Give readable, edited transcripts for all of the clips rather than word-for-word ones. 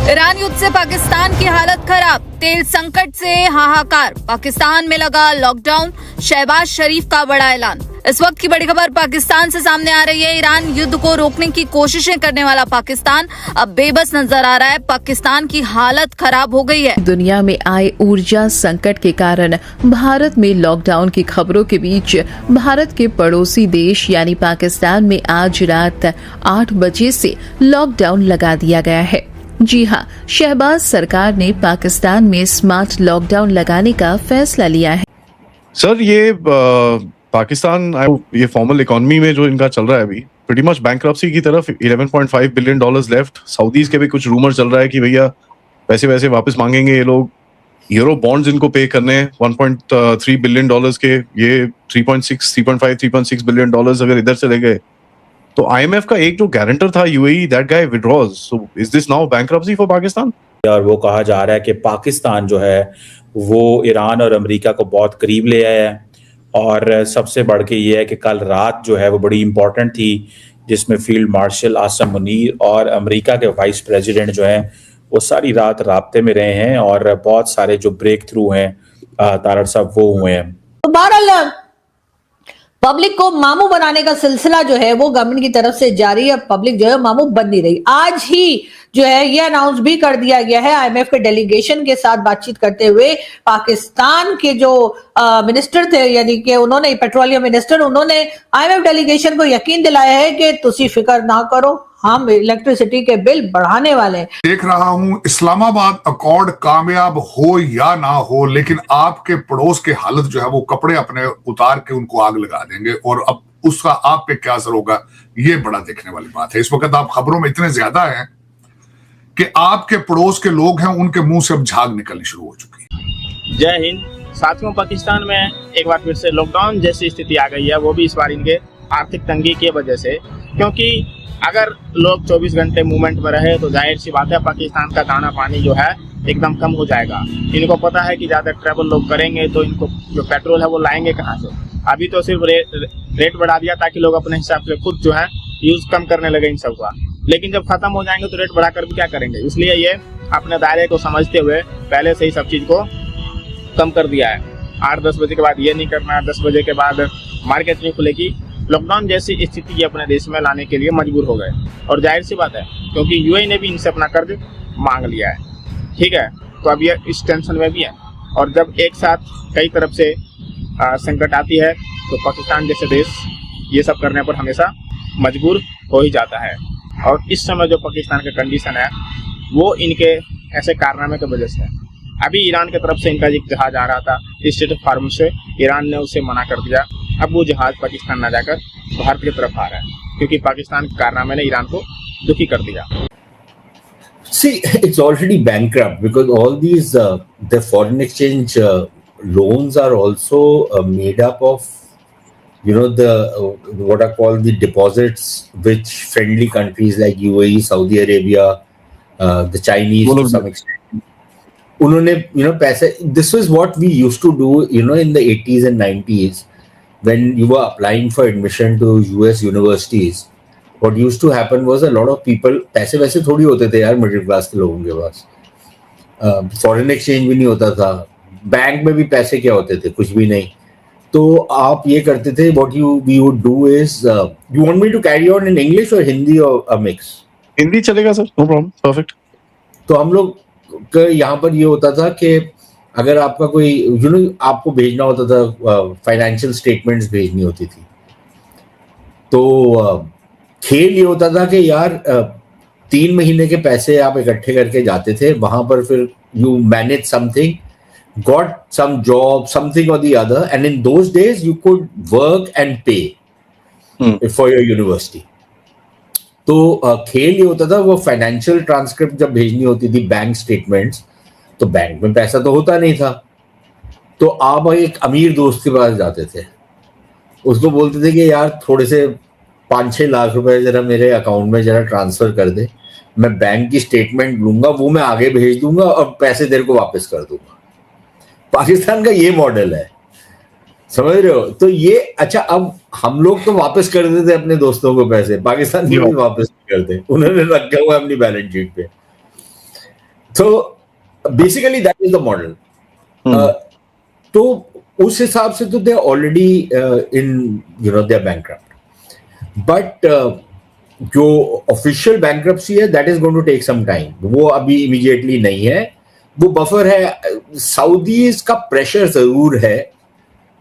Iran युद्ध से पाकिस्तान की हालत खराब, तेल संकट से हाहाकार, पाकिस्तान में लगा लॉकडाउन, शहबाज शरीफ का बड़ा ऐलान। इस वक्त की बड़ी खबर पाकिस्तान से सामने आ रही है। ईरान युद्ध को रोकने की कोशिशें करने वाला पाकिस्तान अब बेबस नजर आ रहा है। पाकिस्तान की हालत खराब हो गई है। दुनिया में आए ऊर्जा संकट के कारण भारत में लॉकडाउन की खबरों के बीच भारत के पड़ोसी देश यानी पाकिस्तान में आज रात 8 बजे से लॉकडाउन लगा दिया गया है। जी हाँ, शहबाज सरकार ने पाकिस्तान में स्मार्ट लॉकडाउन लगाने का फैसला लिया है। सर ये पाकिस्तान ये फॉर्मल इकोनॉमी में जो इनका चल रहा है अभी प्रीटी मच बैंकरप्सी की तरफ। 11.5 बिलियन डॉलर्स लेफ्ट। सऊदीज के भी कुछ रूमर चल रहा है कि भैया पैसे वैसे वापस मांगेंगे ये लोग। यूरो बॉन्ड्स इनको पे करने हैं 1.3 बिलियन डॉलर्स के। ये 3.6 बिलियन डॉलर्स अगर इधर चले गए तो आईएमएफ का एक जो गारंटर था UAE, that guy withdraws. So is this now bankruptcy for Pakistan? और वो कहा जा रहा है कि पाकिस्तान जो है वो ईरान और अमेरिका को बहुत करीब ले आया है। और सबसे बढ़ के ये है कि कल रात जो है वो बड़ी इंपॉर्टेंट थी, जिसमें फील्ड मार्शल आसिम मुनीर और अमेरिका के वाइस प्रेसिडेंट जो हैं वो सारी रात राब्ते में रहे हैं और बहुत सारे जो ब्रेक थ्रू हैं तारड़ साहब वो हुए हैं। तो बहरहाल पब्लिक को मामू बनाने का सिलसिला जो है वो गवर्नमेंट की तरफ से जारी है। पब्लिक जो है मामू बन नहीं रही। आज ही जो है ये अनाउंस भी कर दिया गया है आईएमएफ के डेलीगेशन के साथ बातचीत करते हुए। पाकिस्तान के जो मिनिस्टर थे यानी कि उन्होंने पेट्रोलियम मिनिस्टर, उन्होंने आईएमएफ डेलीगेशन को यकीन दिलाया है कि तुसी फिक्र ना करो, हम इलेक्ट्रिसिटी के बिल बढ़ाने वाले हैं। देख रहा हूं इस्लामाबाद अकॉर्ड कामयाब हो या ना हो, लेकिन आपके पड़ोस के हालत जो है वो कपड़े अपने उतार के उनको आग लगा देंगे और अब उसका आप पे क्या असर होगा ये बड़ा देखने वाली बात है। इस वक्त आप खबरों में इतने ज्यादा हैं कि आपके पड़ोस के लोग हैं उनके मुंह से अब झाग निकलनी शुरू हो चुकी है। जय हिंद साथियों। पाकिस्तान में एक बार फिर से लॉकडाउन जैसी स्थिति आ गई है, वो भी इस बार इनके आर्थिक तंगी की वजह से। क्योंकि अगर लोग 24 घंटे मूवमेंट में रहे तो जाहिर सी बात है पाकिस्तान का दाना पानी जो है एकदम कम हो जाएगा। इनको पता है कि ज़्यादा ट्रैवल लोग करेंगे तो इनको जो पेट्रोल है वो लाएंगे कहाँ से। अभी तो सिर्फ रेट बढ़ा दिया ताकि लोग अपने हिसाब से खुद जो है यूज़ कम करने लगे इन सब का, लेकिन जब खत्म हो जाएंगे तो रेट बढ़ाकर भी क्या करेंगे। इसलिए ये अपने दायरे को समझते हुए पहले से ही सब चीज़ को कम कर दिया है। 8-10 बजे के बाद ये नहीं करना, 10 बजे के बाद मार्केट नहीं खुलेगी। लॉकडाउन जैसी स्थिति अपने देश में लाने के लिए मजबूर हो गए और जाहिर सी बात है क्योंकि यूएई ने भी इनसे अपना कर्ज मांग लिया है। ठीक है, तो अब ये इस टेंशन में भी है और जब एक साथ कई तरफ से संकट आती है तो पाकिस्तान जैसे देश ये सब करने पर हमेशा मजबूर हो ही जाता है। और इस समय जो पाकिस्तान का कंडीशन है वो इनके ऐसे कारनामे की वजह से है। अभी ईरान की तरफ से इनका एक जहाज आ रहा था स्टेट ऑफ फार्म से, ईरान ने उसे मना कर दिया। अब वो जहाज पाकिस्तान न जाकर भारत की तरफ आ रहा है क्योंकि पाकिस्तान के कारनामे ने ईरान को दुखी कर दिया। See, it's already bankrupt because all these the foreign exchange loans are also made up of the what are called the deposits which friendly countries like UAE, Saudi Arabia, the Chinese to some extent unhone paise. This is what we used to do in the 80s and 90s when you were applying for admission to US universities. What used to happen was a lot of people, पैसे वैसे थोड़ी होते थे यार middle class के लोगों के पास। Foreign exchange भी नहीं होता था, बैंक में भी पैसे क्या होते थे, कुछ भी नहीं। तो आप ये करते थे, what we would do is, you want me to carry on in English or Hindi or a mix? Hindi चलेगा सर, नो प्रॉब्लम, परफेक्ट। तो हम लोग यहाँ पर ये होता था कि अगर आपका कोई आपको भेजना होता था, फाइनेंशियल स्टेटमेंट्स भेजनी होती थी, तो खेल ये होता था कि यार 3 महीने के पैसे आप इकट्ठे करके जाते थे वहां पर, फिर you manage something, got some job, something और the other, and in those days you could work and pay for your university. तो खेल ये होता था, वो फाइनेंशियल ट्रांसक्रिप्ट जब भेजनी होती थी, बैंक स्टेटमेंट्स, तो बैंक में पैसा तो होता नहीं था, तो आप एक अमीर दोस्त के पास जाते थे, उसको बोलते थे कि यार थोड़े से 5-6 लाख रुपए जरा मेरे अकाउंट में जरा ट्रांसफर कर दे, मैं बैंक की स्टेटमेंट लूंगा, वो मैं आगे भेज दूंगा और पैसे तेरे को वापस कर दूंगा। पाकिस्तान का ये मॉडल है, समझ रहे हो? तो ये अच्छा, अब हम लोग तो वापस कर देते अपने दोस्तों को पैसे, पाकिस्तान की भी वापस नहीं करते, उन्होंने रखे हुए अपनी बैलेंस शीट पे। तो basically that is the model. तो उस हिसाब से तो they already in they are bankrupt, but जो ऑफिशियल बैंकरप्सी है that is going to take some time. वो अभी इमीडिएटली नहीं है, वो बफर है। सऊदीज का प्रेशर जरूर है,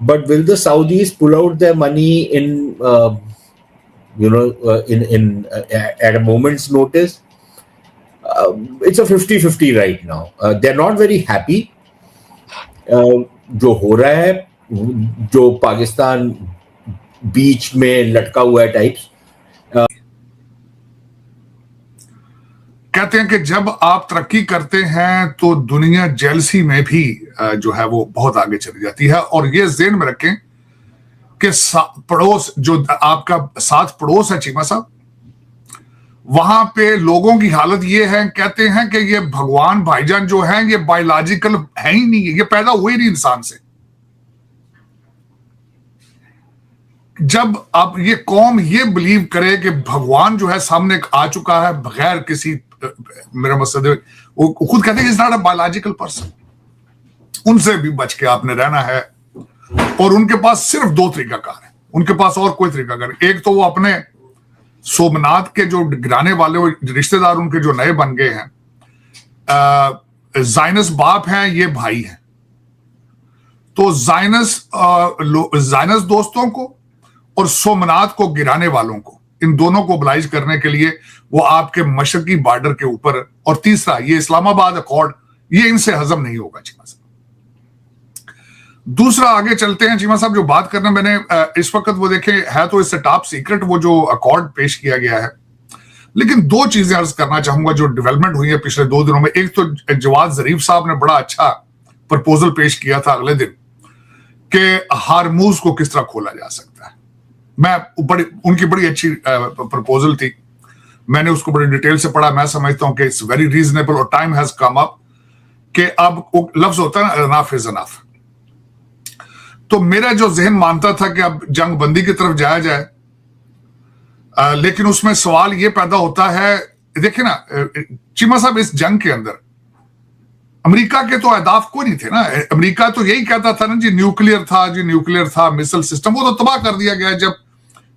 but will the Saudis pull out their money in at a moment's notice? It's a 50-50 right now. They're not very happy. जो हो रहा है, जो पाकिस्तान बीच में लटका हुआ है टाइप्स। कहते हैं कि जब आप तरक्की करते हैं तो दुनिया जेलसी में भी जो है वो बहुत आगे चली जाती है। और ये ज़हन में रखें कि पड़ोस जो आपका साथ पड़ोस है चीमा साहब, वहां पे लोगों की हालत ये है, कहते हैं कि ये भगवान भाईजान जो है ये बायोलॉजिकल है ही नहीं है, ये पैदा हुए ही नहीं इंसान से। जब आप ये कौम ये बिलीव करे कि भगवान जो है सामने आ चुका है बगैर किसी, मेरा मकसद है वो खुद कहते हैं is not a biological person, उनसे भी बच के आपने रहना है। और उनके पास सिर्फ दो तरीकाकार है, उनके पास और कोई तरीकाकार। एक तो वो अपने सोमनाथ के जो गिराने वाले रिश्तेदार उनके जो नए बन गए हैं, जाइनस बाप हैं, ये भाई हैं, तो जाइनस दोस्तों को और सोमनाथ को गिराने वालों को, इन दोनों को ओबलाइज करने के लिए वो आपके मशरकी बॉर्डर के ऊपर। और तीसरा ये इस्लामाबाद अकॉर्ड, ये इनसे हजम नहीं होगा चीमा साहब। दूसरा आगे चलते हैं चीमा साहब, जो बात करना मैंने इस वक्त वो देखें है तो इससे टॉप सीक्रेट वो जो अकॉर्ड पेश किया गया है, लेकिन दो चीजें अर्ज करना चाहूंगा जो डेवलपमेंट हुई है पिछले 2 दिनों में। एक तो जवाद जरीफ साहब ने बड़ा अच्छा प्रपोजल पेश किया था अगले दिन कि हारमूज को किस तरह खोला जा सकता है। उनकी बड़ी अच्छी प्रपोजल थी, मैंने उसको बड़ी डिटेल से पढ़ा। मैं समझता हूं कि इट्स वेरी रीजनेबल और टाइम हैज कम अप कि अब लफ्ज होता है ना, इनफ इज इनफ। तो मेरा जो जहन मानता था कि अब जंग बंदी की तरफ जाया जाए, लेकिन उसमें सवाल यह पैदा होता है, देखिए ना चीमा साहब, इस जंग के अंदर अमेरिका के तो अहदाफ कोई नहीं थे ना। अमेरिका तो यही कहता था ना जी न्यूक्लियर था, मिसाइल सिस्टम, वो तो तबाह कर दिया गया जब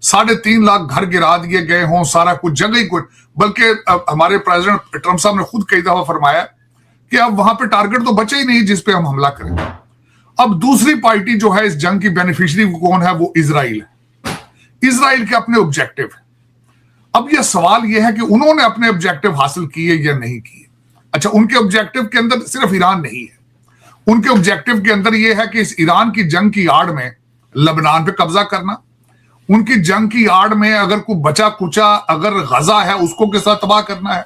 3.5 लाख घर गिरा दिए गए हों, सारा कुछ जगह ही कुछ। बल्कि हमारे प्रेसिडेंट ट्रंप साहब ने खुद कई दफा फरमाया कि अब वहां पे टारगेट तो बचे ही नहीं जिस पे हम हमला करें। अब दूसरी पार्टी जो है इस जंग की बेनिफिशियरी कौन है? वो इजराइल है। इजराइल के अपने ऑब्जेक्टिव है। अब यह सवाल यह है कि उन्होंने अपने ऑब्जेक्टिव हासिल किए या नहीं किए। अच्छा, उनके ऑब्जेक्टिव के अंदर सिर्फ ईरान नहीं है, उनके ऑब्जेक्टिव के अंदर यह है कि इस ईरान की जंग की आड़ में लेबनान पे कब्जा करना, उनकी जंग की आड़ में अगर कोई बचा कुचा अगर गजा है उसको किस तरह तबाह करना है।